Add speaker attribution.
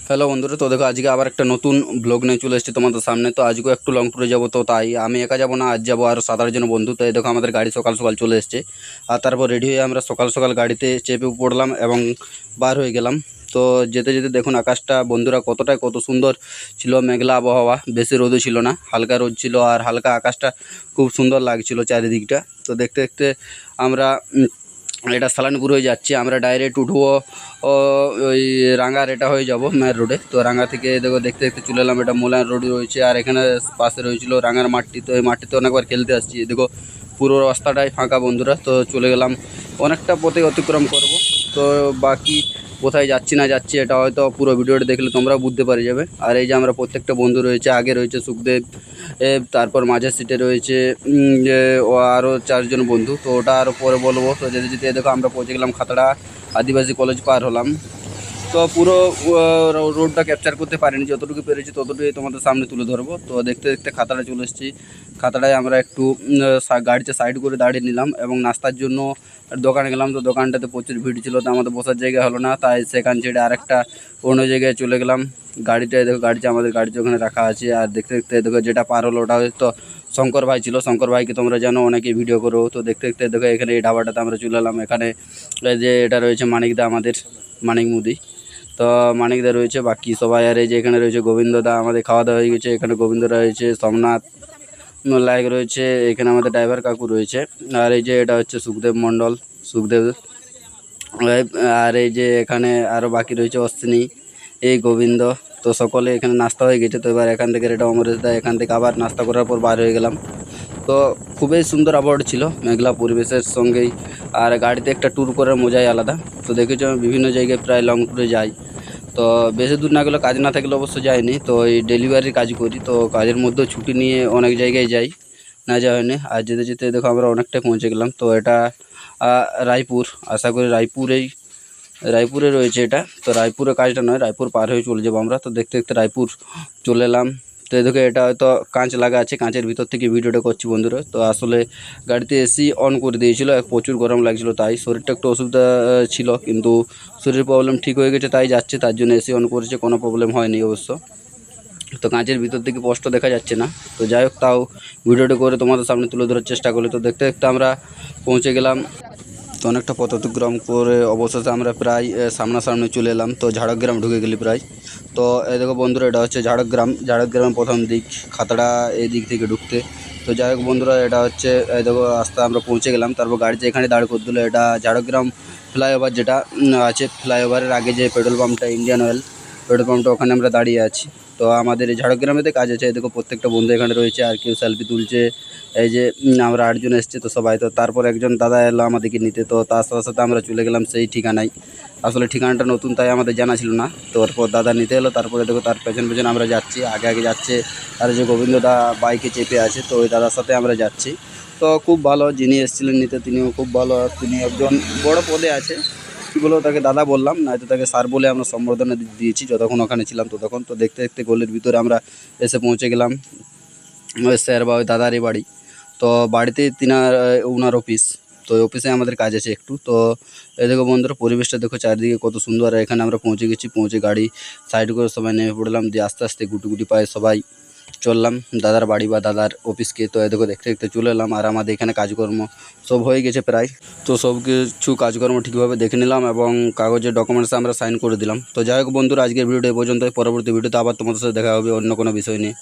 Speaker 1: Hello বন্ধুরা, তো দেখো আজকে আবার একটা নতুন ব্লগ নিয়ে চলে এসেছি তোমাদের সামনে। তো আজকেও একটু লং ট্যুরে যাবো, তো তাই আমি একা যাবো না, আজ যাবো আর 7-8 জন বন্ধু। তো এই দেখো আমাদের গাড়ি সকাল সকাল চলে এসেছে, আর তারপর রেডি হয়ে আমরা সকাল সকাল গাড়িতে চেপে পড়লাম এবং বার হয়ে গেলাম। তো যেতে যেতে দেখুন আকাশটা বন্ধুরা কত সুন্দর ছিল, মেঘলা আবহাওয়া, বেশি রোদও ছিল না, হালকা রোদ ছিল আর হালকা আকাশটা খুব সুন্দর লাগছিল চারিদিকটা। তো দেখতে দেখতে আমরা এটা সালানপুর হয়ে যাচ্ছি, আমরা ডাইরেক্ট উঠবো ওই রাঙ্গার, এটা হয়ে যাব মেয়ের রোডে। তো রাঙ্গা থেকে দেখো দেখতে দেখতে চলে এলাম, এটা মোলায়ন রোড রয়েছে আর এখানে পাশে রয়েছিল রাঙ্গার মাঠটি। তো এই মাঠটিতে অনেকবার খেলতে আসছি, দেখো পুরো রাস্তাটাই ফাঁকা বন্ধুরা। তো চলে গেলাম, অনেকটা পথে অতিক্রম করব। তো বাকি কোথায় যাচ্ছি না যাচ্ছি এটা হয়তো পুরো ভিডিওটা দেখলে তোমরাও বুঝতে পারে যাবে। আর এই যে আমরা প্রত্যেকটা বন্ধু রয়েছে, আগে রয়েছে সুখদেব, তারপর মাঝের সিটে রয়েছে যে ও আরও 4 জন বন্ধু। তো ওটা আরও পরে বলবো। তো যেতে যেতে দেখো আমরা পৌঁছে গেলাম খাতড়া আদিবাসী কলেজ, পার হলাম। তো পুরো রোডটা ক্যাপচার করতে পারিনি, যতটুকু পেরেছি ততটুকুই তোমাদের সামনে তুলে ধরবো। তো দেখতে দেখতে খাতড়া চলে এসেছি। খাতড়ায় আমরা একটু গাড়িতে সাইড করে দাঁড়িয়ে নিলাম এবং নাস্তার জন্য দোকানে গেলাম। তো দোকানটাতে প্রচুর ভিড় ছিল, তো আমাদের বসার জায়গা হলো না, তাই সেখান ছেড়ে আরেকটা অন্য জায়গায় চলে গেলাম। গাড়িটায় দেখো আমাদের গাড়িতে ওখানে রাখা আছে। আর দেখতে দেখতে দেখো যেটা পার হলো ওটা হয়তো শঙ্কর ভাই ছিল। শঙ্কর ভাইকে তোমরা জানো, অনেকে ভিডিও করো। তো দেখতে দেখতে দেখো এখানে এই ঢাবাটাতে আমরা চলে এলাম। এখানে যে এটা রয়েছে মানিকদা, আমাদের মানিক মুদি। তো মানিকদা রয়েছে, বাকি সবাই। আর এই যে এখানে রয়েছে গোবিন্দদা, আমাদের খাওয়া দাওয়া হয়ে গেছে। এখানে গোবিন্দ রয়েছে, সোমনাথ লায়ক রয়েছে, এখানে আমাদের ড্রাইভার কাকু রয়েছে। আর এই যে এটা হচ্ছে সুখদেব মণ্ডল, সুখদেব। আর এই যে এখানে আরও বাকি রয়েছে অশ্বিনী, এই গোবিন্দ। তো সকলে এখানে নাস্তা হয়ে গেছে। তো এবার এখান থেকে এটা অমরেশ দা, এখান থেকে আবার নাস্তা করার পর বার হয়ে গেলাম। তো খুবই সুন্দর আবহাওয়া ছিল, মেঘলা পরিবেশের সঙ্গেই। আর গাড়িতে একটা ট্যুর করার মজাই আলাদা। তো দেখেছো আমি বিভিন্ন জায়গায় প্রায় লং ট্যুরে যাই। তো বেশি দূর না গেলেও, কাজ না থাকলে অবশ্য যাইনি। তো এই ডেলিভারির কাজ করি, তো কাজের মধ্যেও ছুটি নিয়ে অনেক জায়গায় যাই, না যাওয়া হয়নি। আর যেতে যেতে দেখো আমরা অনেকটাই পৌঁছে গেলাম। তো এটা রায়পুর, আশা করি রায়পুরে রয়েছে এটা। তো রায়পুরে কাজটা নয়, রায়পুর পার হয়ে চলে যাবো আমরা। তো দেখতে দেখতে রায়পুর চলে এলাম। তো দেখো এটা হয়তো কাঁচ লাগা আছে, কাঁচের ভিতর থেকে ভিডিওটা করছি বন্ধুরা। তো আসলে গাড়িতে এসি অন করে দিয়েছিল, প্রচুর গরম লাগছিল, তাই শরীরটা একটু অসুবিধা ছিল, কিন্তু শরীরের প্রবলেম ঠিক হয়ে গেছে, তাই যাচ্ছে। তার জন্য এসি অন করেছে, কোনো প্রবলেম হয়নি অবশ্য। তো কাঁচের ভিতর থেকে স্পষ্ট দেখা যাচ্ছে না। তো যাই হোক, তাও ভিডিওটা করে তোমাদের সামনে তুলে ধরার চেষ্টা করি। তো দেখতে দেখতে আমরা পৌঁছে গেলাম। তো অনেকটা পথ অতিক্রম করে অবশেষে আমরা প্রায় সামনাসামনি চলে এলাম। তো ঝাড়গ্রাম ঢুকে গেলি প্রায়। তো এই দেখো বন্ধুরা, এটা হচ্ছে ঝাড়গ্রামের প্রথম দিক, খাতড়া এই দিক থেকে ঢুকতে। তো যাই হোক বন্ধুরা, এটা হচ্ছে এই দেখো রাস্তা আমরা পৌঁছে গেলাম। তারপর গাড়িতে এখানে দাঁড় করে দিল, এটা ঝাড়গ্রাম ফ্লাইওভার যেটা আছে। ফ্লাইওভারের আগে যে পেট্রোল পাম্পটা, ইন্ডিয়ান অয়েল পেট্রোল পাম্পটা, ওখানে আমরা দাঁড়িয়ে আছি। তো আমাদের এই ঝাড়গ্রামেতে কাজ আছে। এই দেখো প্রত্যেকটা বন্ধু এখানে রয়েছে, আর কেউ সেলফি তুলছে। এই যে আমরা 8 জন এসেছি তো সবাই। তো তারপর একজন দাদা এলো আমাদেরকে নিতে, তো তার সাথে সাথে আমরা চলে গেলাম সেই ঠিকানায়। আসলে ঠিকানাটা নতুন, তাই আমাদের জানা ছিল না। তো তারপর দাদা নিতে এলো, তারপরে দেখো তার পেছন পেছন আমরা যাচ্ছি, আগে আগে যাচ্ছে। আর যে গোবিন্দদা বাইকে চেপে আছে, তো ওই দাদার সাথে আমরা যাচ্ছি। তো খুব ভালো, যিনি এসেছিলেন নিতে তিনিও খুব ভালো। আর তিনি একজন বড় পদে আছে, কী বলবো, তাকে দাদা বললাম, নয়তো তাকে স্যার বলে আমরা সম্বোধনা দিয়েছি যতক্ষণ ওখানে ছিলাম ততক্ষণ। তো দেখতে দেখতে গলির ভিতরে আমরা এসে পৌঁছে গেলাম ওই স্যার বা ওই দাদারই বাড়ি। তো বাড়িতে ওনার অফিস। তো ওই অফিসে আমাদের কাজ আছে একটু। তো এই দেখো বন্ধুরা, পরিবেশটা দেখো চারিদিকে কত সুন্দর। আর এখানে আমরা পৌঁছে গেছি, পৌঁছে গাড়ি সাইড করে সবাই নেমে পড়লাম, দিয়ে আস্তে আস্তে গুটি গুটি পায়ে সবাই চললাম দাদার বাড়ি বা দাদার অফিসকে। তো এই দেখো দেখতে দেখতে চলে এলাম। আর আমাদের এখানে কাজকর্ম সব হয়ে গেছে প্রায়। তো সব কিছু কাজকর্ম ঠিকভাবে দেখে নিলাম এবং কাগজের ডকুমেন্টসে আমরা সাইন করে দিলাম। তো যাই হোক বন্ধুরা, আজকের ভিডিওটা এই পর্যন্ত। পরবর্তী ভিডিওতে আবার তোমাদের সাথে দেখা হবে অন্য কোনো বিষয় নিয়ে।